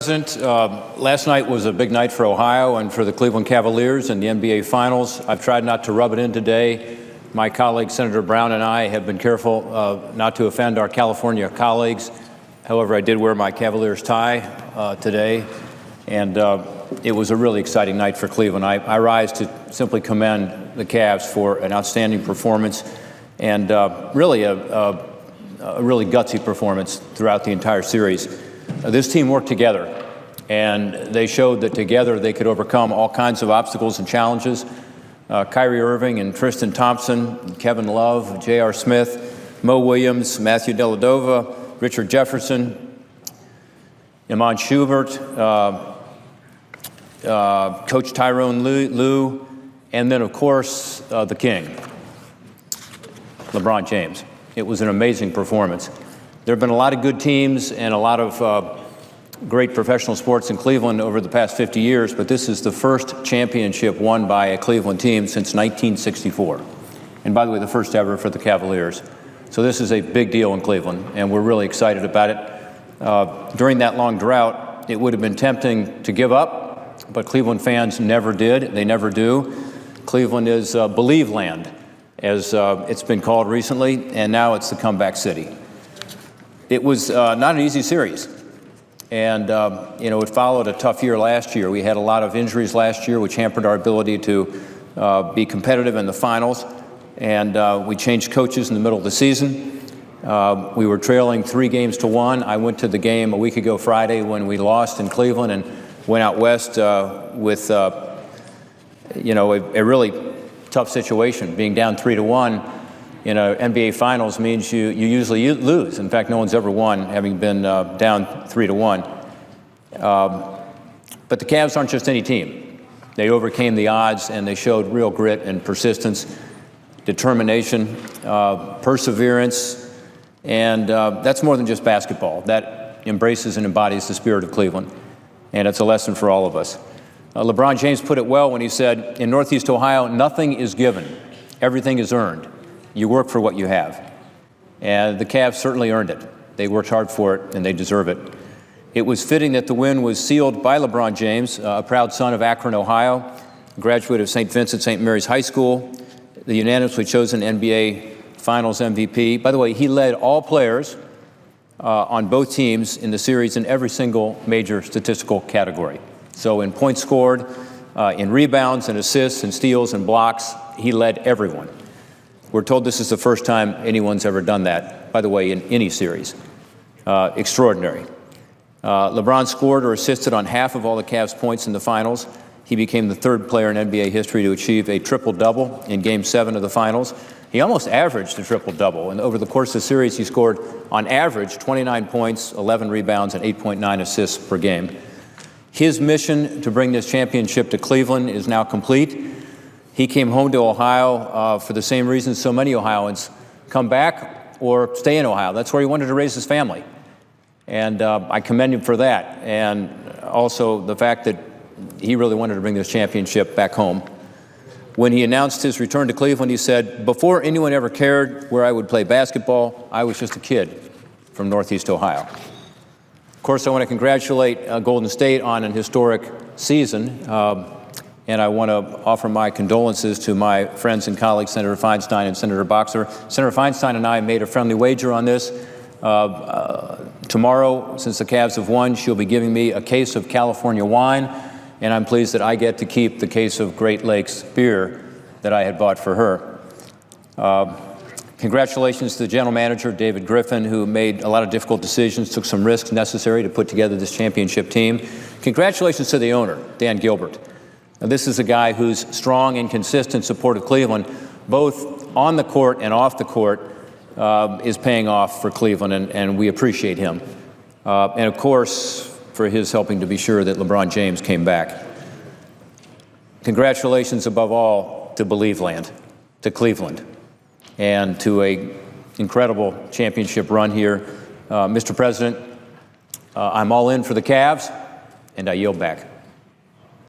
Last night was a big night for Ohio and for the Cleveland Cavaliers in the NBA Finals. I've tried not to rub it in today. My colleague, Senator Brown, and I have been careful not to offend our California colleagues. However, I did wear my Cavaliers tie today, and it was a really exciting night for Cleveland. I rise to simply commend the Cavs for an outstanding performance and really a really gutsy performance throughout the entire series. This team worked together, and they showed that together they could overcome all kinds of obstacles and challenges. Kyrie Irving and Tristan Thompson, Kevin Love, J.R. Smith, Mo Williams, Matthew Dellavedova, Richard Jefferson, Iman Schubert, Coach Tyrone Lue, and then, of course, the king, LeBron James. It was an amazing performance. There have been a lot of good teams and a lot of great professional sports in Cleveland over the past 50 years, but this is the first championship won by a Cleveland team since 1964. And by the way, the first ever for the Cavaliers. So this is a big deal in Cleveland, and we're really excited about it. During that long drought, it would have been tempting to give up, but Cleveland fans never did. They never do. Cleveland is Believe Land, as it's been called recently, and now it's the comeback city. It was not an easy series. And, it followed a tough year last year. We had a lot of injuries last year, which hampered our ability to be competitive in the finals. And we changed coaches in the middle of the season. We were trailing 3-1. I went to the game a week ago Friday when we lost in Cleveland and went out west with, a really tough situation. Being down 3-1 in an NBA Finals means you usually lose. In fact, no one's ever won having been down 3-1. But the Cavs aren't just any team. They overcame the odds, and they showed real grit and persistence, determination, perseverance, and that's more than just basketball. That embraces and embodies the spirit of Cleveland, and it's a lesson for all of us. LeBron James put it well when he said, in Northeast Ohio, nothing is given. Everything is earned. You work for what you have. And the Cavs certainly earned it. They worked hard for it, and they deserve it. It was fitting that the win was sealed by LeBron James, a proud son of Akron, Ohio, graduate of St. Vincent St. Mary's High School, the unanimously chosen NBA Finals MVP. By the way, he led all players on both teams in the series in every single major statistical category. So in points scored, in rebounds and assists and steals and blocks, he led everyone. We're told this is the first time anyone's ever done that, by the way, in any series. Extraordinary. LeBron scored or assisted on half of all the Cavs' points in the finals. He became the third player in NBA history to achieve a triple-double in Game 7 of the finals. He almost averaged a triple-double, and over the course of the series, he scored, on average, 29 points, 11 rebounds, and 8.9 assists per game. His mission to bring this championship to Cleveland is now complete. He came home to Ohio for the same reasons so many Ohioans come back or stay in Ohio. That's where he wanted to raise his family. And I commend him for that. And also the fact that he really wanted to bring this championship back home. When he announced his return to Cleveland, he said, before anyone ever cared where I would play basketball, I was just a kid from Northeast Ohio. Of course, I want to congratulate Golden State on an historic season. And I want to offer my condolences to my friends and colleagues, Senator Feinstein and Senator Boxer. Senator Feinstein and I made a friendly wager on this. Tomorrow, since the Cavs have won, she'll be giving me a case of California wine, and I'm pleased that I get to keep the case of Great Lakes beer that I had bought for her. Congratulations to the general manager, David Griffin, who made a lot of difficult decisions, took some risks necessary to put together this championship team. Congratulations to the owner, Dan Gilbert. Now, this is a guy whose strong and consistent support of Cleveland, both on the court and off the court, is paying off for Cleveland, and we appreciate him. And, of course, for his helping to be sure that LeBron James came back. Congratulations, above all, to Believe Land, to Cleveland, and to an incredible championship run here. Mr. President, I'm all in for the Cavs, and I yield back.